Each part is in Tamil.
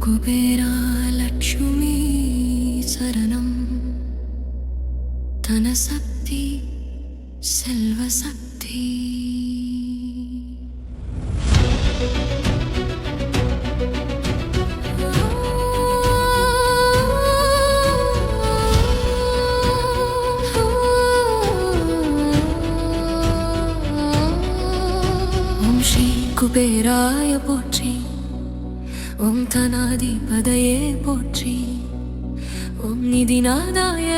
குபேரா லட்சுமி சரணம் தனசக்தி செல்வசக்தி. ஓம் ஸ்ரீ குபேராய போற்றி, ஓம் தனாதிபதையே போற்றி, ஓம் நிதிநாதாய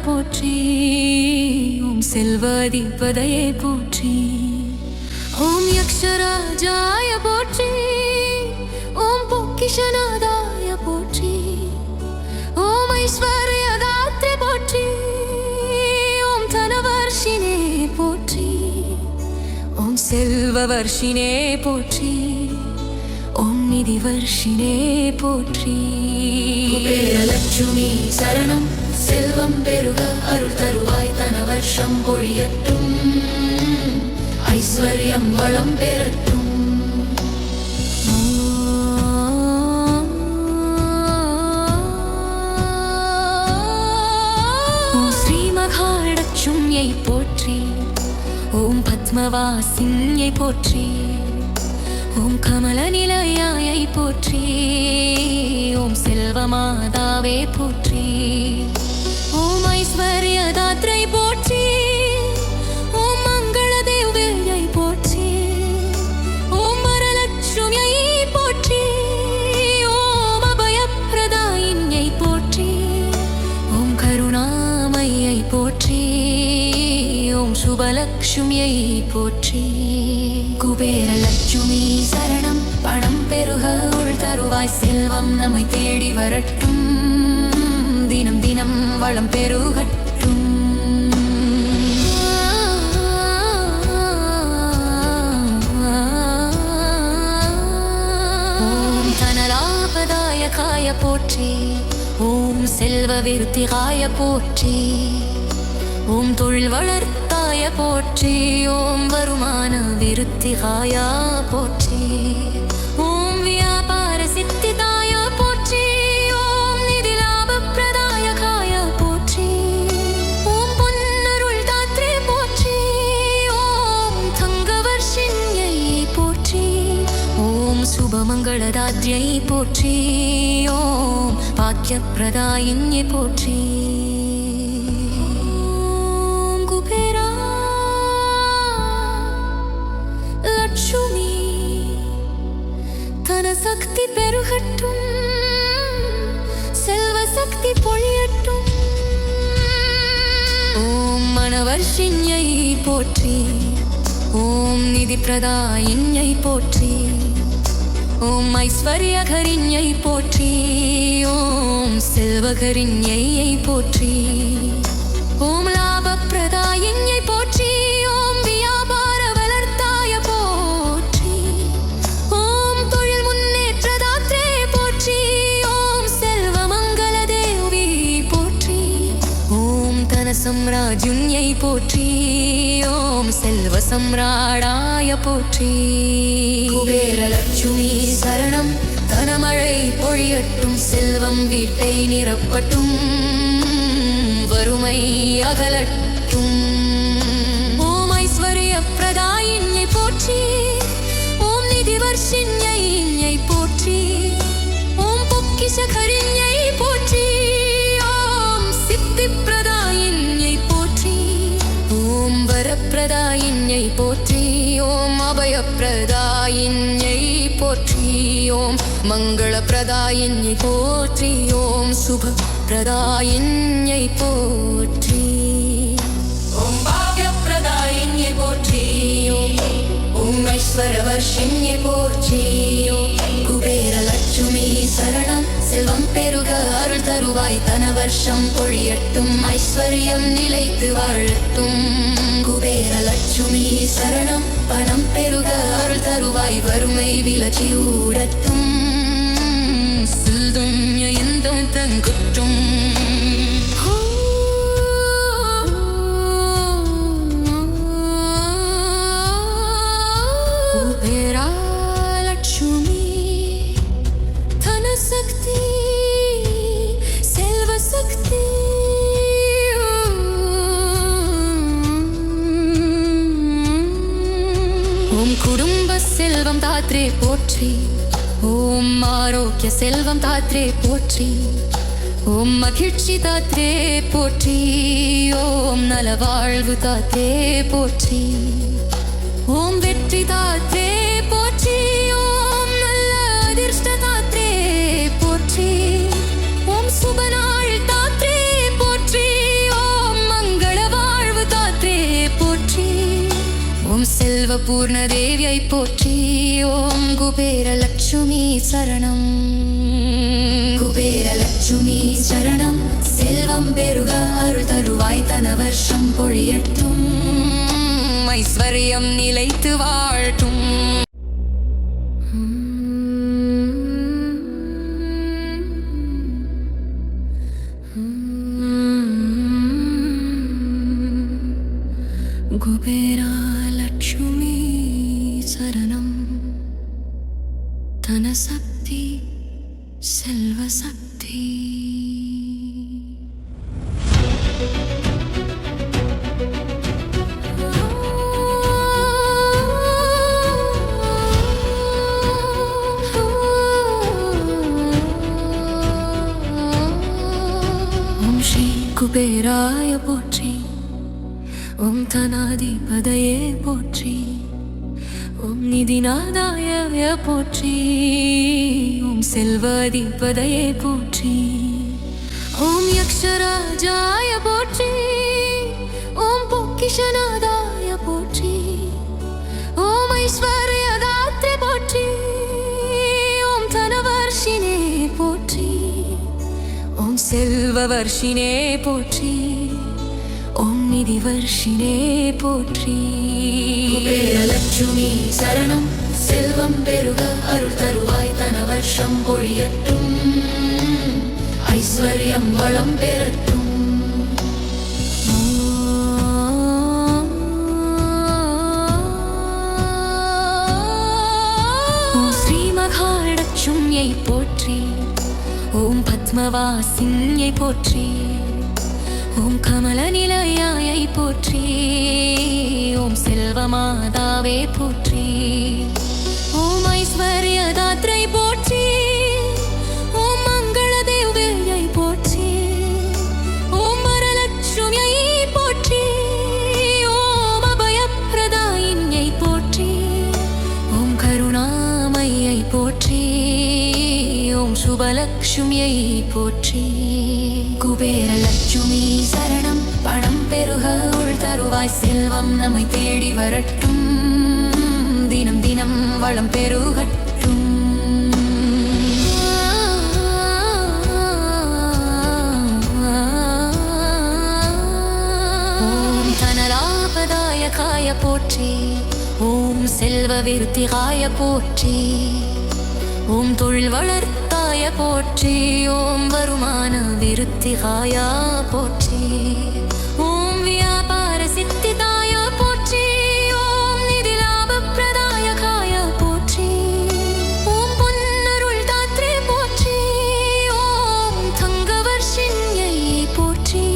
போற்றி, ஓம் செல்வாதிபதையே போற்றி, ஓம் யக்ஷராஜாய போற்றி, ஓம் பொக்கிஷநாதாய போற்றி, ஓம் ஐஸ்வர்யதாத்ரே போற்றி, ஓம் தனவர்ஷினே போற்றி, ஓம் செல்வவர்ஷினே போற்றி, ஓம் நிதிவர்ஷினே போற்றி. குபேரலட்சுமி சரணம், செல்வம் பெருக அருள் தருவாய் தனவர்ஷம் பொழியட்டும், ஐஸ்வர்யம் வளம் பெறட்டும். ஓம் ஸ்ரீ மகாலட்சுமியை போற்றி, ஓம் பத்மவாசினியை போற்றி, ஓம் கமல நிலையாயை போற்றி, ஓம் செல்வமாதாவே போற்றி, ஓம் ஐஸ்வர்யதாத்ரை போற்றி, ஓம் மங்கள தேவ்யை போற்றி, ஓம் வரலட்சுமியை போற்றி, ஓம் அபயப்பிரதாயினியை போற்றி, ஓம் கருணாமையை போற்றி, ஓம் சுபலட்சுமியை போற்றி. குபேரலட்சுமி சரணம், பணம் பெருக அருள் தருவாய் செல்வம் நம்மை தேடி வரட்டும், தினம் தினம் வளம் பெருகட்டும். ஓம் தனலாபதாயகாய போற்றி, ஓம் செல்வ விருத்திகாய போற்றி, ஓம் தொழில் வளர்த்தாய போற்றி, ஓம் வருமான விருத்திகாய போற்றி, ஓம் வியாபார சித்திதாய போற்றி, ஓம் நிதி லாப பிரதாயகாய போற்றி, ஓம் பொன்னருள் தாத்ரே போற்றி, ஓம் தங்கவர்ஷினியை போற்றி, ஓம் சுபமங்களதாத்ரியை போற்றி, ஓம் பாக்கியப்பிரதாயினியை போற்றி. சக்தி பெருகட்டும், செல்வ சக்தி பொழியட்டும். ஓம் மணவர்ஷினியை போற்றி, ஓம் நிதி பிரதாயினியை போற்றி, ஓம் ஐஸ்வர்யகரிணியை போற்றி, ஓம் செல்வகரிணியை போற்றி, ஓம் லாப பிரதாயினியை போற்றி, ஓம் வியாபார வளர்த்தாய போற்றி, ஓம் தொழில் முன்னேற்றதாத்ரே போற்றி, ஓம் செல்வ மங்கள தேவி போற்றி, ஓம் தன சம்ராஜுன்யை போற்றி, ஓம் செல்வ சம்ராடாய போற்றி. குபேரலட்சுமி சரணம், தனமழை பொழியட்டும், செல்வம் வீட்டை நிரப்பட்டும், வறுமை அகலட்டும். ஓம் ஐஸ்வர்ய பிரதாயினியை போற்றி, ஓம் நிதிவர்ஷினியை போற்றி, ஓம் பொக்கிஷகரிணியை போற்றி, ஓம் சித்தி பிரதாயினியை போற்றி, ஓம் வரப்பிரதாயினியை போற்றி, ஓம் அபயப்பிரதாயினியை போற்றி, ஓம் மங்கள பிரதாயினியை போற்றி, ஓம் சுப பிரதாயினியை போற்றி, ஓம் பாக்ய பிரதாயினியை போற்றி, ஓம் ஐஸ்வரவர்ஷினியை போற்றி. குபேரலட்சுமி சரணம், செல்வம் பெருக அருள் தருவாய் தனவர்ஷம் பொழியட்டும், ஐஸ்வர்யம் நிலைத்து வாழட்டும். குபேரலட்சுமி சரணம், பணம் பெருக அருள் தருவாய் வறுமை விலகி ஊடட்டும், செல்வம் எந்தம் தங்குட்டும். தாத்ரே போற்றி. ஓம் ஆரோக்கிய செல்வம் தாத்ரே போற்றி. ஓம் மகிழ்ச்சி தாத்ரே போற்றி. ஓம் நலவாழ்வு தாத்ரே போற்றி. ஓம் வெற்றி தாத்ரே போற்றி. ஓம் நல்ல அதிர்ஷ்ட தாத்ரே போற்றி. ஓம் சுபநாள் தாத்ரே போற்றி. ஓம் மங்கள வாழ்வு தாத்ரே போற்றி. ஓம் செல்வ பூர்ண தேவியை போற்றி. ஓம் குபேர லட்சுமி சரணம். குபேர லட்சுமி சரணம். செல்வம் பெருக அருள் தருவாய் தன வருஷம் பொழியட்டும். ஐஸ்வர்யம் நிலைத்து வாழட்டும். குபேரா லட்சுமி சரணம். தனசக்தி செல்வசக்தி. ஓம் ஸ்ரீ குபேராய போற்றி. ஓம் தனாதிபதையே போற்றி. ஓம் நிதிநாதாய போற்றி. ஓம் செல்வாதிபதையே போற்றி. ஓம் யக்ஷராஜாய போற்றி. ஓம் பொக்கிஷநாதாய போற்றி. ஓம் ஐஸ்வர்யதாத்ரே போற்றி. ஓம் தனவர்ஷினே போற்றி. ஓம் செல்வவர்ஷினே போற்றி. ஓம் நிதிவர்ஷினே போற்றி. குபேர லட்சுமி சரணம். செல்வம் பெருக அருள் தருவாய் தன வருஷம் பொழியட்டும். ஐஸ்வர்யம் வளம் பெறட்டும். ஓம் ஸ்ரீ மகாலட்சுமியை போற்றி. ஓம் பத்மவாசினியை போற்றி. ஓம் கமல நிலையாயை போற்றி. ஓம் செல்வமாதாவே போற்றி. ஓம் ஐஸ்வர்யதாத்ரை போற்றி. ஓம் மங்கள தேவியை போற்றி. ஓம் வரலட்சுமியை போற்றி. ஓம் அபயப்பிரதாயினியை போற்றி. ஓம் கருணாமையை போற்றி. ஓம் சுபலட்சுமியை போற்றி. குபேர லட்சுமி சரணம். பணம் பெருக உள் தருவாய் செல்வம் நம்மை தேடி வரட்டும். தினம் தினம் வளம் பெருகட்டும். ஓம் தனலாபதாயகாய போற்றி. ஓம் செல்வ விருத்திகாய போற்றி. ஓம் தொழில் வளர்த்தாய போற்றி. ஓம் வருமான விருத்திகாய போற்றி. ஓம் வியாபார சித்திதாய போற்றி. ஓம் நிதி லாப பிரதாயகாய போற்றி. ஓம் பொன்னருள் தாத்ரே போற்றி. ஓம் தங்கவர்ஷினியை போற்றி.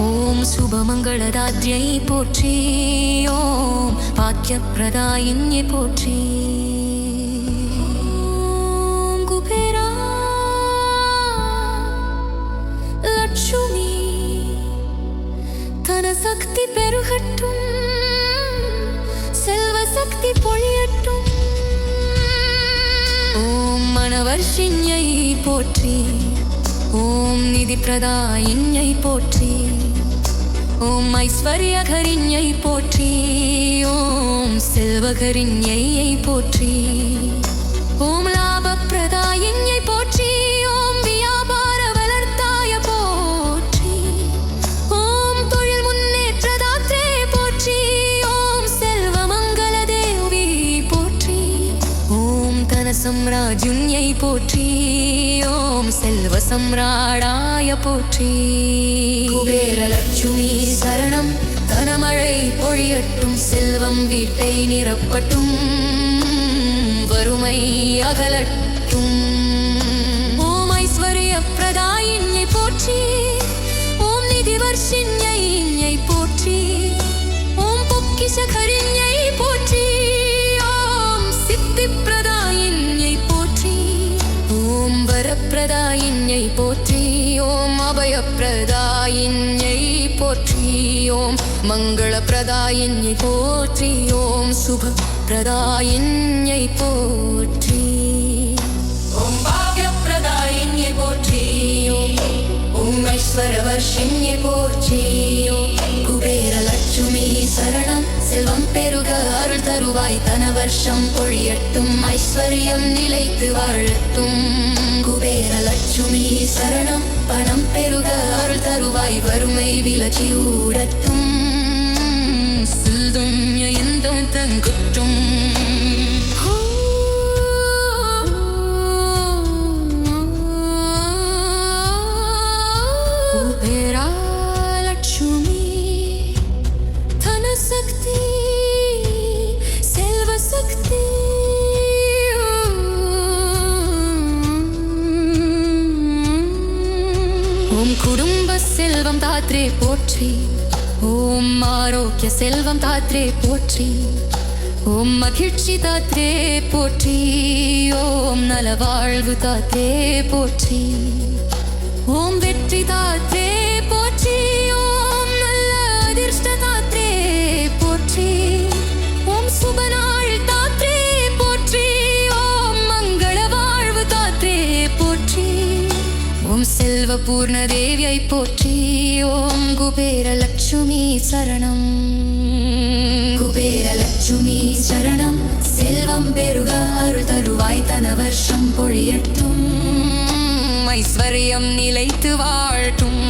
ஓம் சுபமங்கள தாத்ரியை போற்றி. ஓம் பாக்கிய பிரதாயினியை போற்றி. சக்தி பெருகட்டும். செல்வ சக்தி பொழியட்டும். ஓம் மனவர்ஷினியை போற்றி. ஓம் நிதி பிரதாயினியை போற்றி. ஓம் ஐஸ்வர்யகரிணியை போற்றி. ஓம் செல்வகரிணியை போற்றி. ஓம் லாப பிரதாயினியை போற்றி. ஓம் வியாபார வளர்த்தாய போற்றி. ஓம் தொழில் முன்னேற்றதாத்ரே போற்றி. ஓம் செல்வ மங்கள தேவி போற்றி. ஓம் தன சம்ராஜ்யுன்யை போற்றி. ஓம் செல்வ சம்ராடாய போற்றி. குபேர லட்சுமி சரணம். தனமழை பொழியட்டும். செல்வம் வீட்டை நிரப்பட்டும். வறுமை அகலட்டும். ஓம் ஐஸ்வர்ய பிரதாயினியை போற்றி. ஓம் நிதி வர்ஷினியை போற்றி. ஓம் பொக்கிஷகரிணியை போற்றி. ஓம் சித்தி பிரதாயின்யை போற்றி ஓம் அபயப்பிரதாயின்யை போற்றி ஓம் மங்கள பிரதாயின்யை போற்றி ஓம் சுப பிரதாயின்யை போற்றி ஓம் பாக்ய பிரதாயின்யை போற்றி ஓம் ஐஸ்வரவர்ஷின்யை போற்றி குபேர லட்சுமி சரணம் செல்வம் பெருக அருள் தருவாய் தன வருஷம் பொழியட்டும் ஐஸ்வர்யம் நிலைத்து வாழட்டும் குபேர லட்சுமி சரணம் பணம் பெருக அருள் தருவாய் வறுமை விலகி ஊடட்டும் செல்வம் எந்தம் தங்குட்டும் குபேரா லட்சுமி சக்தி செல்வ சக்தி ஓம் குடும்ப செல்வம் தாத்ரே போற்றி ஓம் ஆரோக்கிய செல்வம் தாத்ரே போற்றி ஓம் மகிழ்ச்சி தாத்ரே போற்றி ஓம் நலவாழ்வு தாத்ரே போற்றி ஓம் வெற்றி தாத்ரே போற்றி ஓம் நல்ல அதிர்ஷ்ட தாத்ரே போற்றி ஓம் சுபநாள் தாத்ரே போற்றி ஓம் மங்கள வாழ்வு தாத்ரே போற்றி ஓம் செல்வ பூர்ண தேவியை போற்றி ஓம் குபேர லட்சுமி சரணம் குபேர லட்சுமி சரணம் செல்வம் பெருக அருள் தருவாய் தன வருஷம் பொழியட்டும் ஐஸ்வர்யம் நிலைத்து வாழட்டும்